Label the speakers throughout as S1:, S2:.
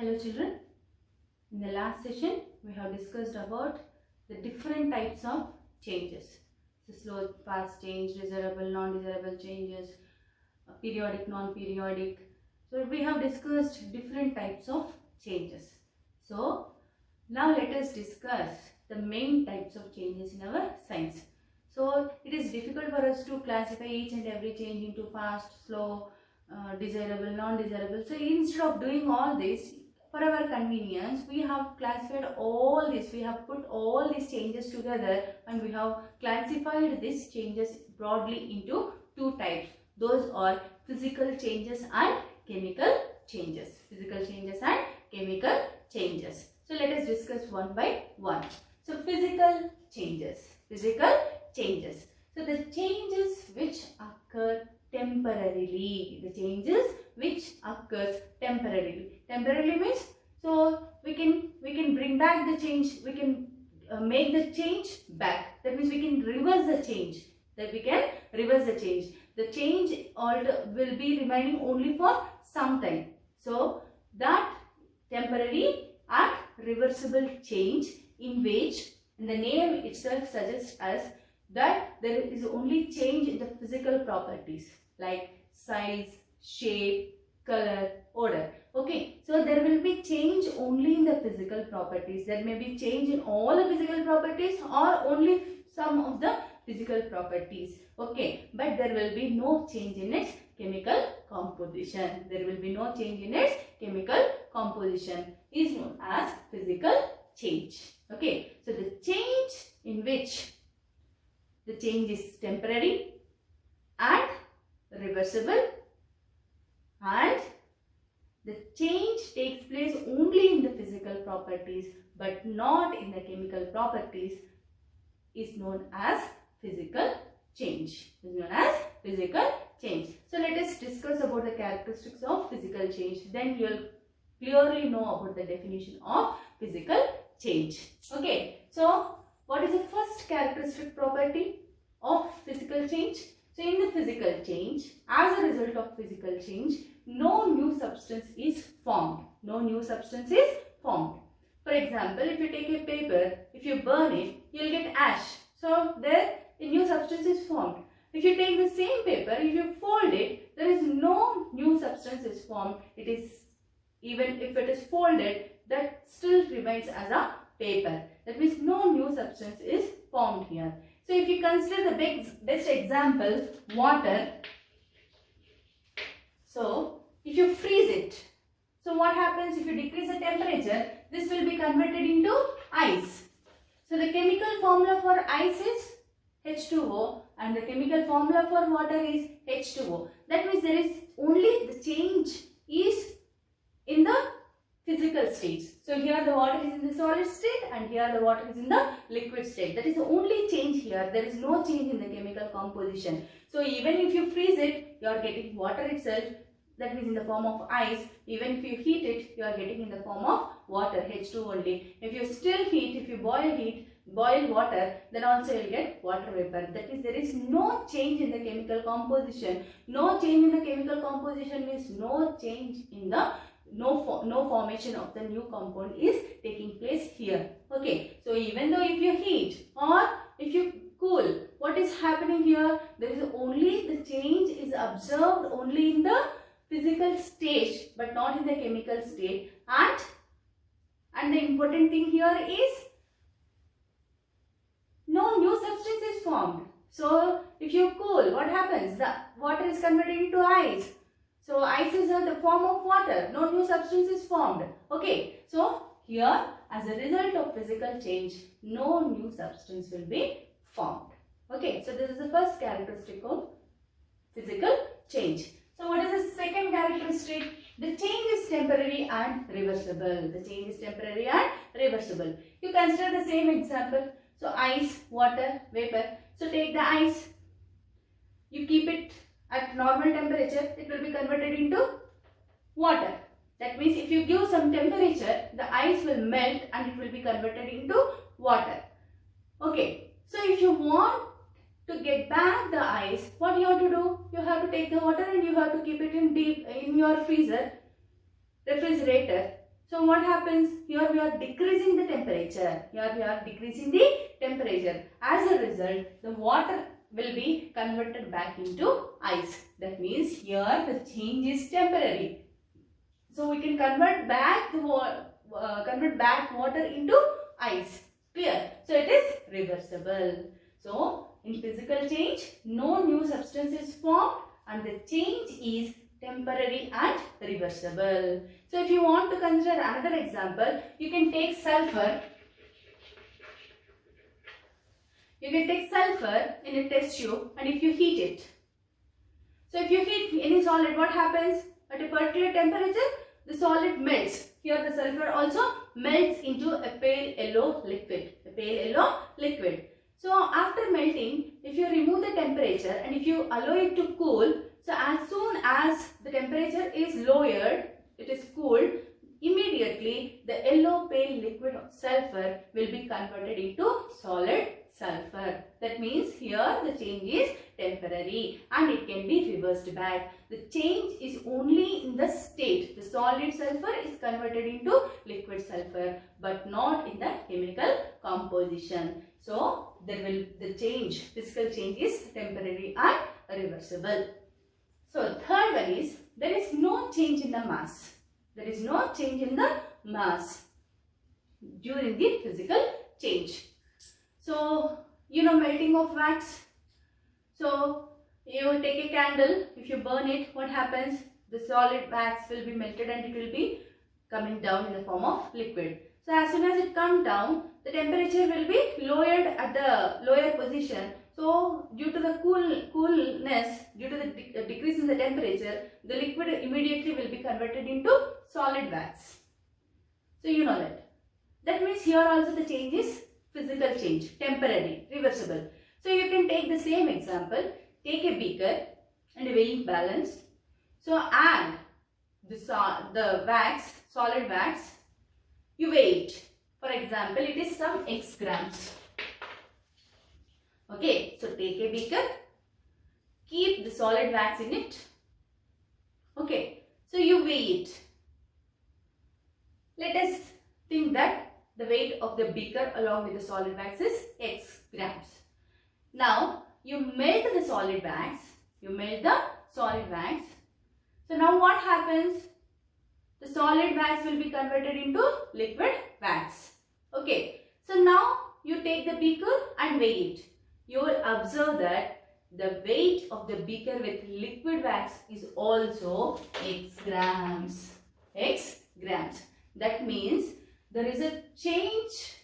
S1: Hello children, in the last session we have discussed about the different types of changes. So slow, fast change, desirable, non-desirable changes, periodic, non-periodic. So we have discussed different types of changes. So now let us discuss the main types of changes in our science. So it is difficult for us to classify each and every change into fast, slow, desirable, non-desirable. So instead of doing all this, for our convenience, we have classified all this. We have put all these changes together and we have classified these changes broadly into two types. Those are physical changes and chemical changes. Physical changes and chemical changes. So let us discuss one by one. So physical changes. Physical changes. So the changes which occur temporarily. The changes which occurs temporarily. Temporarily means, so we can bring back the change. We can make the change back. That means we can reverse the change. That we can reverse the change. The change will be remaining only for some time. So that temporary and reversible change in which the name itself suggests us that there is only change in the physical properties like size, shape, color, odor. Okay, so there will be change only in the physical properties. There may be change in all the physical properties or only some of the physical properties. Okay, but there will be no change in its chemical composition. There will be no change in its chemical composition is known as physical change. Okay, so the change in which the change is temporary and reversible, and the change takes place only in the physical properties but not in the chemical properties is known as physical change. Is known as physical change. So let us discuss about the characteristics of physical change. Then you will clearly know about the definition of physical change. Okay, so what is the first characteristic property of physical change? So in the physical change, as a result of physical change, no new substance is formed. No new substance is formed. For example, if you take a paper, if you burn it, you will get ash. So there a new substance is formed. If you take the same paper, if you fold it, there is no new substance is formed. It is, even if it is folded, that still remains as a paper. That means no new substance is formed here. So if you consider the best example, water. So if you freeze it, so what happens if you decrease the temperature? This will be converted into ice. So the chemical formula for ice is H2O and the chemical formula for water is H2O. That means there is only the change is in the physical states. So here the water is in the solid state and here the water is in the liquid state. That is the only change here. There is no change in the chemical composition. So even if you freeze it, you are getting water itself. That means in the form of ice. Even if you heat it, you are getting in the form of water, H2 only. If you still heat, if you boil water, then also you will get water vapor. That means there is no change in the chemical composition. No change in the chemical composition means no change in the no formation of the new compound is taking place here. Okay, so even though if you heat or if you cool, what is happening here? There is only the change is observed only in the physical stage but not in the chemical state, and the important thing here is no new substance is formed. So if you cool, what happens? The water is converted into ice. So ice is the form of water. No new substance is formed. Okay. So here as a result of physical change, no new substance will be formed. Okay. So this is the first characteristic of physical change. So what is the second characteristic? The change is temporary and reversible. The change is temporary and reversible. You consider the same example. So ice, water, vapor. So take the ice. You keep it at normal temperature, it will be converted into water. That means if you give some temperature, the ice will melt and it will be converted into water. Okay. So if you want to get back the ice, what you have to do? You have to take the water and you have to keep it in your refrigerator. So what happens? Here we are decreasing the temperature. Here we are decreasing the temperature. As a result, the water will be converted back into ice. That means here the change is temporary. So we can convert back water into ice. Clear? So it is reversible. So in physical change, no new substance is formed and the change is temporary and reversible. So if you want to consider another example, you can take sulfur. You can take sulfur in a test tube and if you heat it. So if you heat any solid, what happens? At a particular temperature, the solid melts. Here the sulfur also melts into a pale yellow liquid. A pale yellow liquid. So after melting, if you remove the temperature and if you allow it to cool, so as soon as the temperature is lowered, it is cooled, immediately the yellow pale liquid of sulfur will be converted into solid sulfur. That means here the change is temporary and it can be reversed back. The change is only in the state. The solid sulfur is converted into liquid sulfur but not in the chemical composition. So the change, physical change is temporary and reversible. So third one is there is no change in the mass. There is no change in the mass during the physical change. So, you know melting of wax. So, you take a candle, if you burn it, what happens? The solid wax will be melted and it will be coming down in the form of liquid. So, as soon as it comes down, the temperature will be lowered at the lower position. So, due to the coolness, due to the decrease in the temperature, the liquid immediately will be converted into solid wax. So, you know that. That means here also the change is physical change, temporary, reversible. So, you can take the same example. Take a beaker and a weighing balance. So, add the wax, solid wax. You weigh it. For example, it is some X grams. Okay, so take a beaker, keep the solid wax in it. Okay, so you weigh it. Let us think that the weight of the beaker along with the solid wax is X grams. Now, you melt the solid wax. You melt the solid wax. So, now what happens? The solid wax will be converted into liquid wax. Okay, so now you take the beaker and weigh it. You will observe that the weight of the beaker with liquid wax is also X grams. X grams. That means there is a change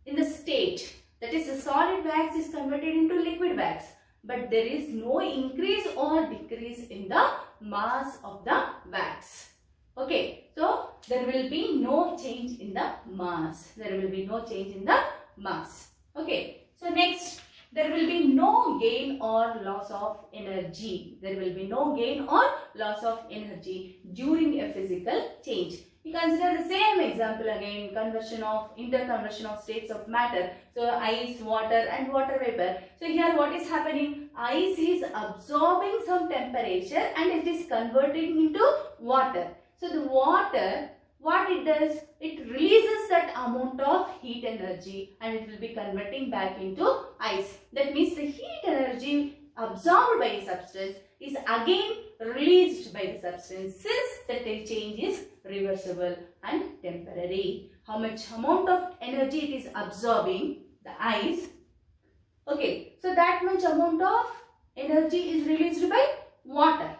S1: in the state. That is, the solid wax is converted into liquid wax. But there is no increase or decrease in the mass of the wax. Okay, so there will be no change in the mass. There will be no change in the mass. Okay, so next, there will be no gain or loss of energy. There will be no gain or loss of energy during a physical change. We consider the same example again, interconversion of states of matter. So ice, water and water vapor. So here what is happening? Ice is absorbing some temperature and it is converting into water. So the water, what it does? It releases that amount of heat energy and it will be converting back into ice. That means the heat energy absorbed by a substance is again released by the substance since the change is reversible and temporary. How much amount of energy it is absorbing, the ice. Okay, so that much amount of energy is released by water.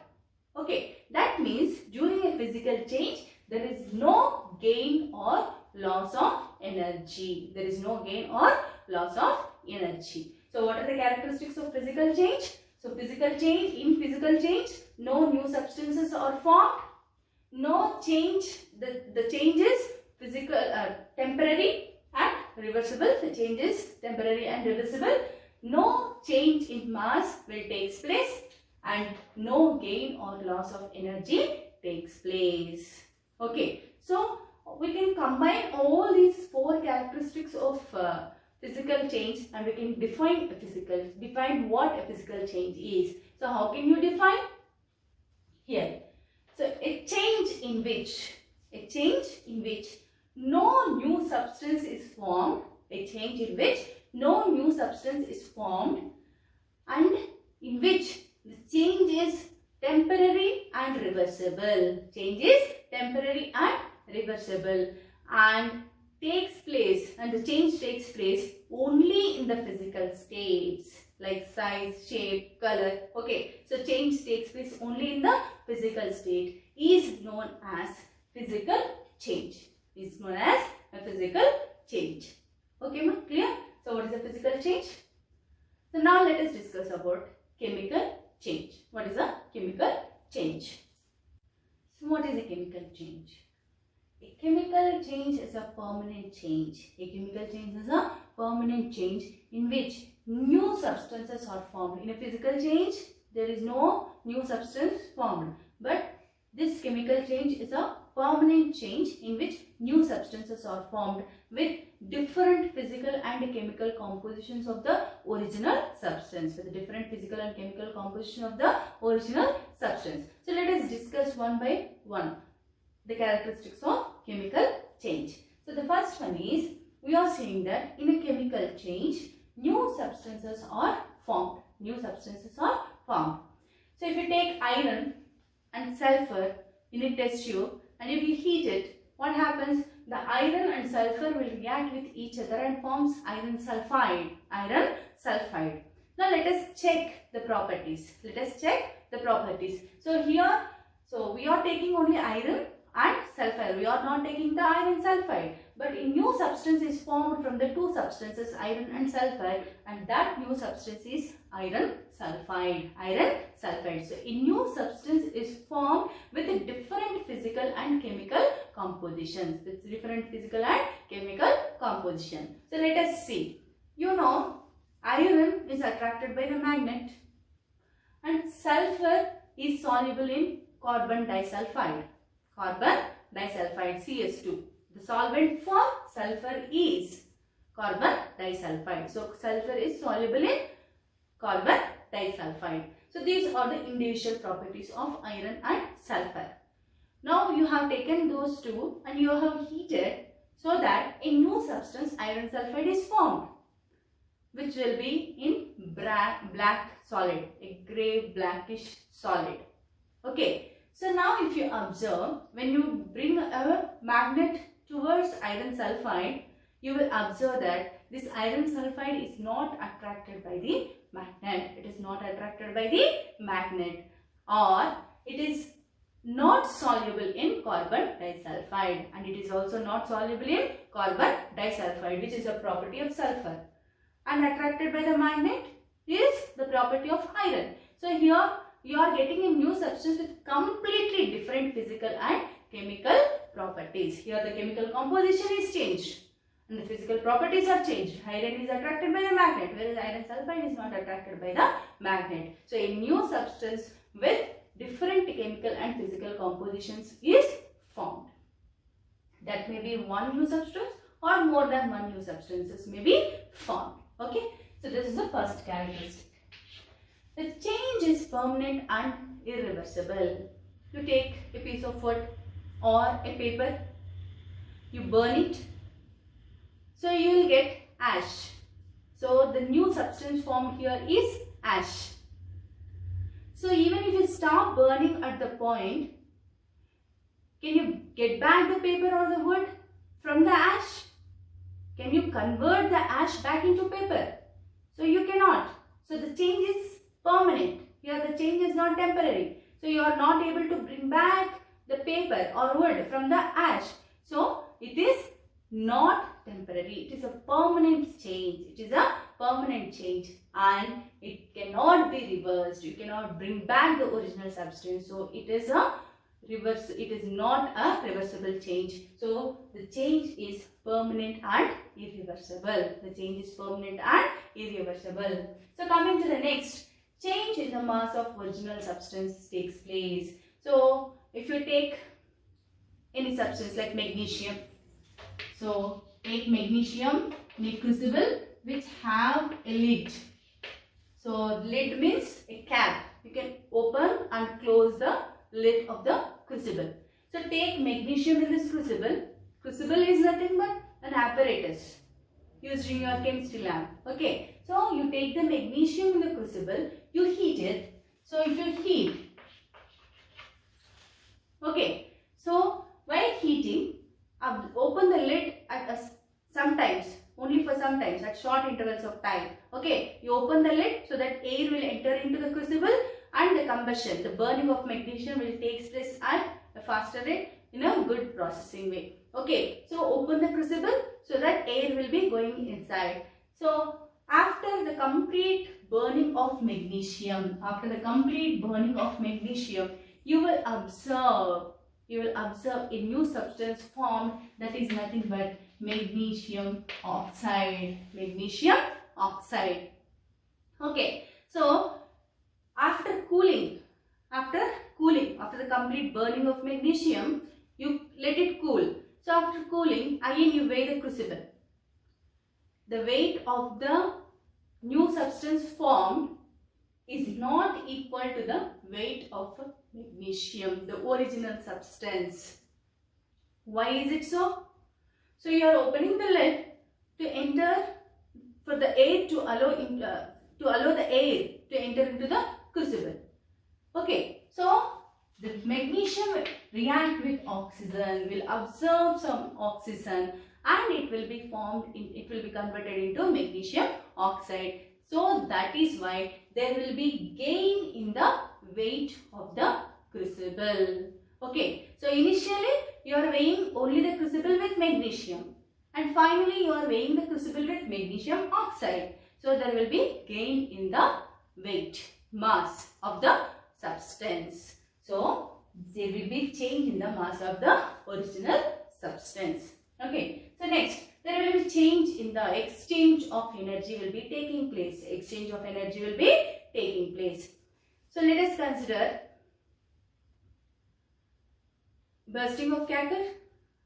S1: Okay, that means during a physical change, there is no gain or loss of energy. There is no gain or loss of energy. So, what are the characteristics of physical change? So, in physical change, no new substances are formed. No change, the change is temporary and reversible. The change is temporary and reversible. No change in mass will take place and no gain or loss of energy takes place. Okay, so we can combine all these four characteristics of physical change and we can define what a physical change is. So how can you define? Here. So a change in which A change in which no new substance is formed. A change in which no new substance is formed and in which the change is temporary and reversible. Change is temporary and reversible and takes place, and the change takes place only in the physical states like size, shape, color. Okay, so change takes place only in the physical state is known as physical change. Is known as a physical change. Okay, clear? So what is a physical change? So now let us discuss about chemical change. What is a chemical change? So what is a chemical change? A chemical change is a permanent change. A chemical change is a permanent change in which new substances are formed. In a physical change, there is no new substance formed. But this chemical change is a permanent change in which new substances are formed with different physical and chemical compositions of the original substance. With different physical and chemical composition of the original substance. So let us discuss one by one the characteristics of chemical change. So the first one is, we are saying that in a chemical change, new substances are formed. New substances are formed. So if you take iron and sulfur in a test tube and if you heat it, what happens? The iron and sulfur will react with each other and forms iron sulfide. Iron sulfide. Now let us check the properties. Let us check the properties. So here, we are taking only iron and sulfur. We are not taking the iron sulfide. But a new substance is formed from the two substances, iron and sulfur, and that new substance is iron sulfide. Iron sulfide. So a new substance is formed with a different physical and chemical compositions. With different physical and chemical composition. So let us see. You know, iron is attracted by the magnet and sulfur is soluble in carbon disulfide. Carbon disulfide, CS2. The solvent for sulfur is carbon disulfide. So sulfur is soluble in carbon disulfide. So these are the individual properties of iron and sulfur. Now you have taken those two and you have heated so that a new substance, iron sulfide, is formed, which will be in black solid, a grey blackish solid. Okay. So now if you observe, when you bring a magnet towards iron sulfide, you will observe that this iron sulfide is not attracted by the magnet. It is not attracted by the magnet, or it is not soluble in carbon disulfide, and it is also not soluble in carbon disulfide, which is a property of sulfur. And attracted by the magnet is the property of iron. So here you are getting a new substance with completely different physical and chemical properties. Here the chemical composition is changed and the physical properties are changed. Iron is attracted by the magnet, whereas iron sulfide is not attracted by the magnet. So a new substance with different chemical and physical compositions is formed. That may be one new substance or more than one new substances may be formed. Okay. So this is the first characteristic. The change is permanent and irreversible. You take a piece of wood or a paper, you burn it, so you will get ash. So the new substance formed here is ash. So even if you stop burning at the point, can you get back the paper or the wood from the ash? Can you convert the ash back into paper? So you cannot. So the change is permanent. Here the change is not temporary. So you are not able to bring back the paper or wood from the ash. So it is not temporary. It is a permanent change. It is a permanent change and it cannot be reversed. You cannot bring back the original substance. So it is a reverse. It is not a reversible change. So the change is permanent and irreversible. The change is permanent and irreversible. So coming to the next. Change in the mass of original substance takes place. So, if you take any substance like magnesium, so take magnesium in a crucible which have a lid. So, lid means a cap. You can open and close the lid of the crucible. So take magnesium in this crucible. Crucible is nothing but an apparatus used in your chemistry lab. Okay, so you take the magnesium in the crucible, you heat it. So if you heat, okay, so while heating, open the lid at sometimes, only for sometimes, at short intervals of time. Okay, you open the lid so that air will enter into the crucible and the combustion, the burning of magnesium will take place at a faster rate in a good processing way. Okay, so open the crucible so that air will be going inside. So after the complete burning of magnesium, you will observe a new substance formed, that is nothing but magnesium oxide. Okay, so after the complete burning of magnesium, you let it cool. So after cooling, again you weigh the crucible. The weight of the new substance formed is not equal to the weight of magnesium, the original substance. Why is it so? So you are opening the lid to enter, for the air to allow the air to enter into the crucible. Okay, so the magnesium will react with oxygen, will absorb some oxygen, and it will be converted into magnesium oxide. So that is why there will be gain in the weight of the crucible. Okay, so initially you are weighing only the crucible with magnesium, and finally you are weighing the crucible with magnesium oxide. So there will be gain in the weight, mass of the substance. So there will be change in the mass of the original substance. Okay, so next, there will be change in the exchange of energy will be taking place. So let us consider bursting of cracker,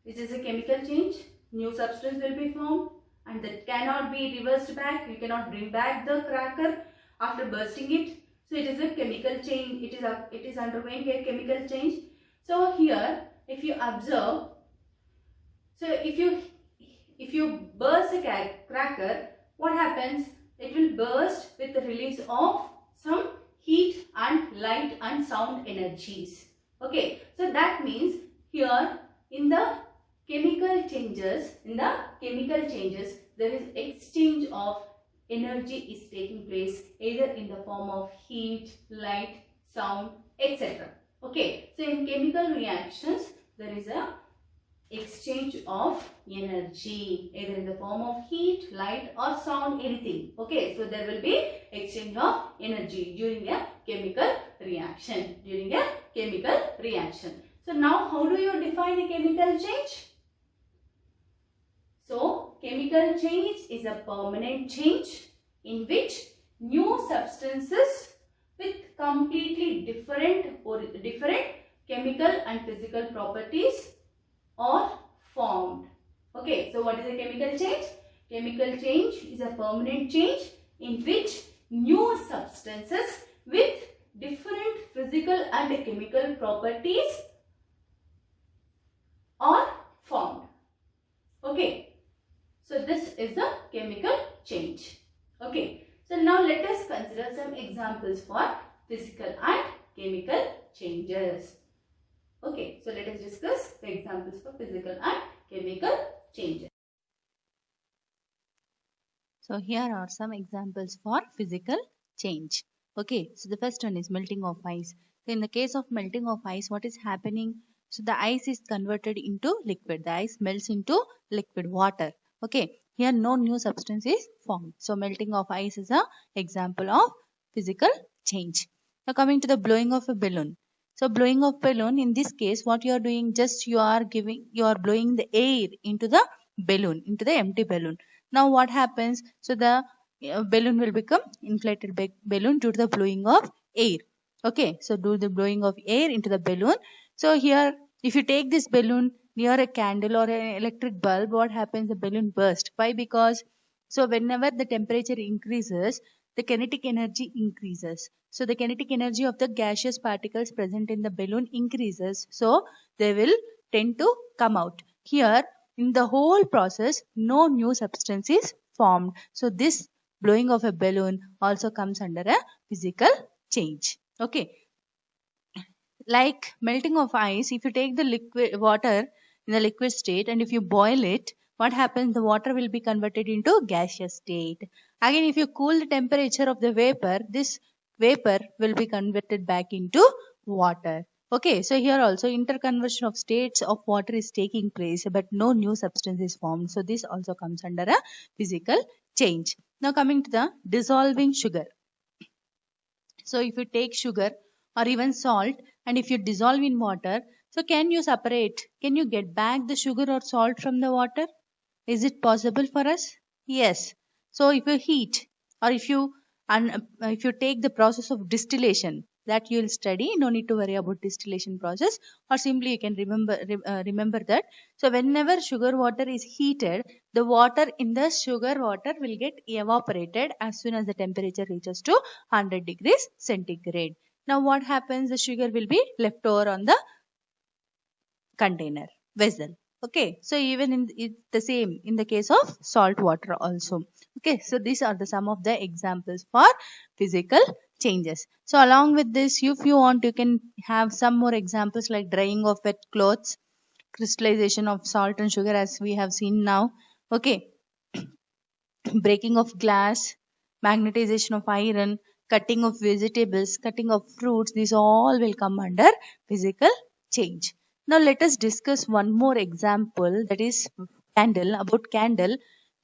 S1: which is a chemical change. New substance will be formed and that cannot be reversed back. You cannot bring back the cracker after bursting it. So it is a chemical change. It is undergoing a chemical change. So here, if you observe, so if you burst a cracker, what happens? It will burst with the release of some heat and light and sound energies. Okay, so that means here in the chemical changes, there is exchange of energy is taking place either in the form of heat, light, sound, etc. Okay, so in chemical reactions, there is a exchange of energy either in the form of heat, light or sound, anything. Okay, so there will be exchange of energy during a chemical reaction. So now how do you define a chemical change? So chemical change is a permanent change in which new substances with completely different chemical and physical properties are formed. Okay, so what is a chemical change? Chemical change is a permanent change in which new substances with different physical and chemical properties are formed. Okay, so this is the chemical change. Okay, so now let us consider some examples for physical and chemical changes. Okay, so let us discuss the examples for physical and chemical changes.
S2: So here are some examples for physical change. Okay, so the first one is melting of ice. So in the case of melting of ice, what is happening? So the ice is converted into liquid. The ice melts into liquid water. Okay, here no new substance is formed. So melting of ice is an example of physical change. Now coming to the blowing of a balloon. So blowing of balloon, in this case, what you are doing, just you are blowing the air into the balloon, into the empty balloon. Now what happens? So the balloon will become inflated balloon due to the blowing of air. Okay, so do the blowing of air into the balloon. So here, if you take this balloon near a candle or an electric bulb, what happens? The balloon burst. Why? Because so whenever the temperature increases, the kinetic energy increases. So the kinetic energy of the gaseous particles present in the balloon increases. So they will tend to come out. Here in the whole process, no new substance is formed. So this blowing of a balloon also comes under a physical change. Okay. Like melting of ice, if you take the liquid water in the liquid state and if you boil it, what happens? The water will be converted into gaseous state. Again, if you cool the temperature of the vapor, this vapor will be converted back into water. Okay, so here also interconversion of states of water is taking place, but no new substance is formed. So this also comes under a physical change. Now coming to the dissolving sugar. So if you take sugar or even salt and if you dissolve in water, so can you separate, can you get back the sugar or salt from the water? Is it possible for us? Yes. So if you heat or if you take the process of distillation that you will study, no need to worry about distillation process, or simply you can remember that. So whenever sugar water is heated, the water in the sugar water will get evaporated as soon as the temperature reaches to 100 degrees centigrade. Now what happens? The sugar will be left over on the container vessel. Okay, so even in it's the same in the case of salt water also. Okay, so these are the some of the examples for physical changes. So along with this, if you want, you can have some more examples like drying of wet clothes, crystallization of salt and sugar as we have seen now. Okay, breaking of glass, magnetization of iron, cutting of vegetables, cutting of fruits, these all will come under physical change. Now let us discuss one more example, that is candle, about candle.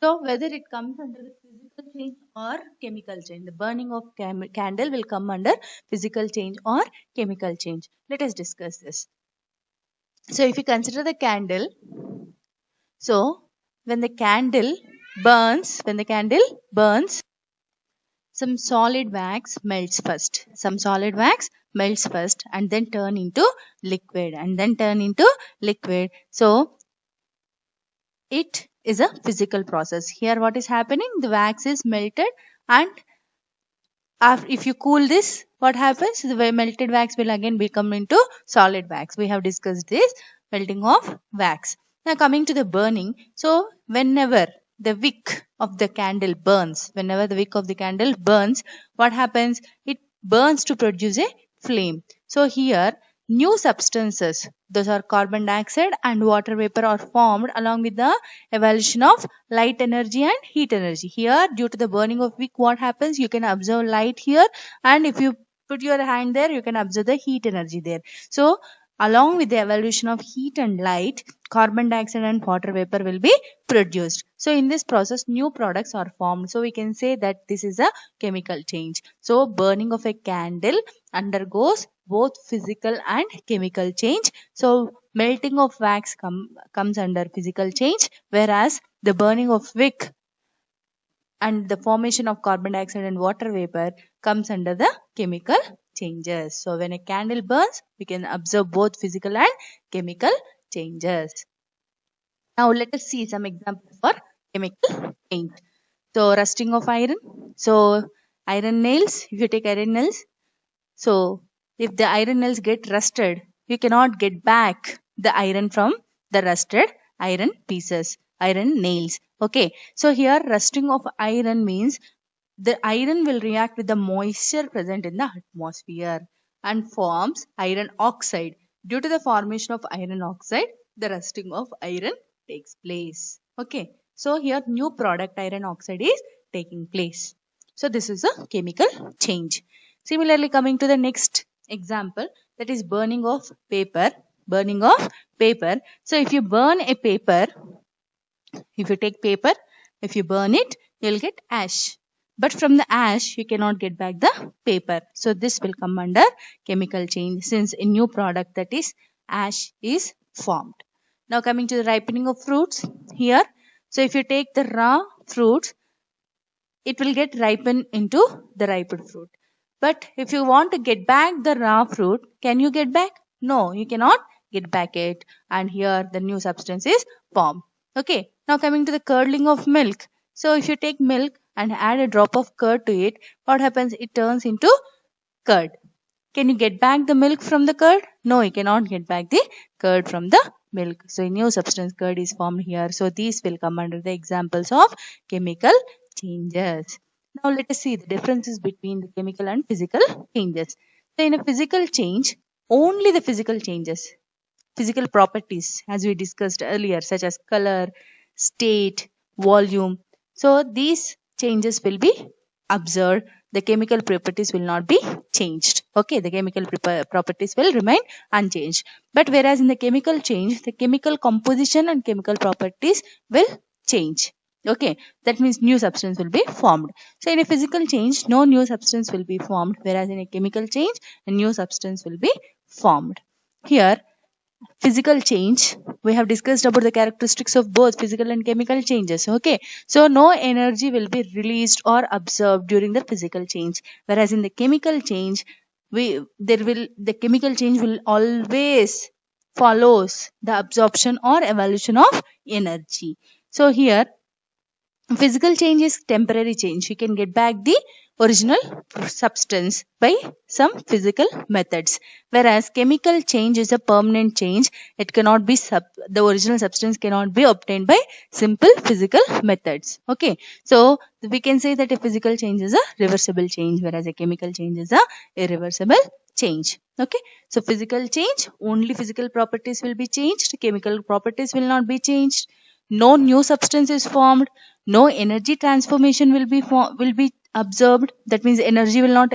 S2: So whether it comes under the physical change or chemical change, the burning of candle will come under physical change or chemical change. Let us discuss this. So if you consider the candle, so when the candle burns, some solid wax melts first. Some solid wax melts first and then turn into liquid So it is a physical process. Here what is happening? The wax is melted and if you cool this, what happens? The melted wax will again become into solid wax. We have discussed this melting of wax. Now coming to the burning. So whenever the wick of the candle burns, what happens? It burns to produce a flame. So here new substances, those are carbon dioxide and water vapor, are formed along with the evolution of light energy and heat energy. Here due to the burning of wick, what happens? You can observe light here, and if you put your hand there, you can observe the heat energy there. So along with the evolution of heat and light, carbon dioxide and water vapor will be produced. So in this process, new products are formed. So we can say that this is a chemical change. So burning of a candle undergoes both physical and chemical change. So melting of wax comes under physical change, whereas the burning of wick and the formation of carbon dioxide and water vapor comes under the chemical changes. So when a candle burns, we can observe both physical and chemical changes. Now let us see some examples for chemical change. So rusting of iron. So iron nails, if you take iron nails, so if the iron nails get rusted, you cannot get back the iron from the rusted iron pieces, iron nails. Okay, so here rusting of iron means the iron will react with the moisture present in the atmosphere and forms iron oxide. Due to the formation of iron oxide, the rusting of iron takes place. Okay, so here new product iron oxide is taking place. So this is a chemical change. Similarly, coming to the next example, that is burning of paper. So if you burn a paper, if you take paper, if you burn it, you'll get ash. But from the ash, you cannot get back the paper. So this will come under chemical change, since a new product, that is ash, is formed. Now coming to the ripening of fruits here. So if you take the raw fruits, it will get ripened into the ripened fruit. But if you want to get back the raw fruit, can you get back? No, you cannot get back it. And here the new substance is formed. Okay. Now coming to the curdling of milk. So if you take milk, and add a drop of curd to it, what happens? It turns into curd. Can you get back the milk from the curd? No, you cannot get back the curd from the milk. So a new substance curd is formed here. So these will come under the examples of chemical changes. Now let us see the differences between the chemical and physical changes. So in a physical change, only the physical changes, physical properties as we discussed earlier, such as color, state, volume. So these changes will be observed. The chemical properties will not be changed. Okay, the chemical properties will remain unchanged. But whereas in the chemical change, the chemical composition and chemical properties will change. Okay, that means new substance will be formed. So in a physical change, no new substance will be formed, whereas in a chemical change, a new substance will be formed. Here, physical change, we have discussed about the characteristics of both physical and chemical changes. Okay, so no energy will be released or absorbed during the physical change, whereas in the chemical change, the chemical change will always follows the absorption or evolution of energy. So here, physical change is temporary change. You can get back the original substance by some physical methods. Whereas chemical change is a permanent change. It cannot be, the original substance cannot be obtained by simple physical methods. Okay. So we can say that a physical change is a reversible change, whereas a chemical change is a irreversible change. Okay. So physical change, only physical properties will be changed. Chemical properties will not be changed. No new substance is formed. No energy transformation will be observed. That means energy will not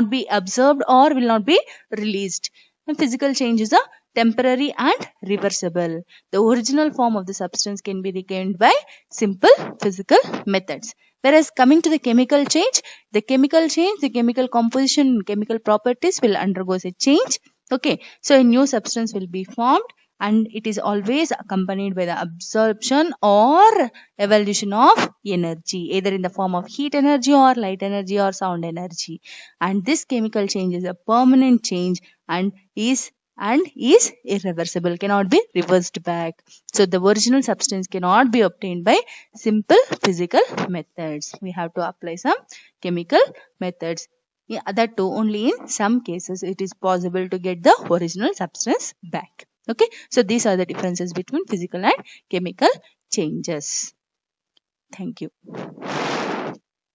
S2: be absorbed or will not be released. And physical change is a temporary and reversible. The original form of the substance can be regained by simple physical methods. Whereas coming to the chemical change, the chemical composition, chemical properties will undergo a change. Okay, so a new substance will be formed, and it is always accompanied by the absorption or evolution of energy, either in the form of heat energy or light energy or sound energy. And this chemical change is a permanent change and is irreversible, cannot be reversed back. So the original substance cannot be obtained by simple physical methods. We have to apply some chemical methods. Yeah, that too only in some cases it is possible to get the original substance back. Okay, so these are the differences between physical and chemical changes. Thank you.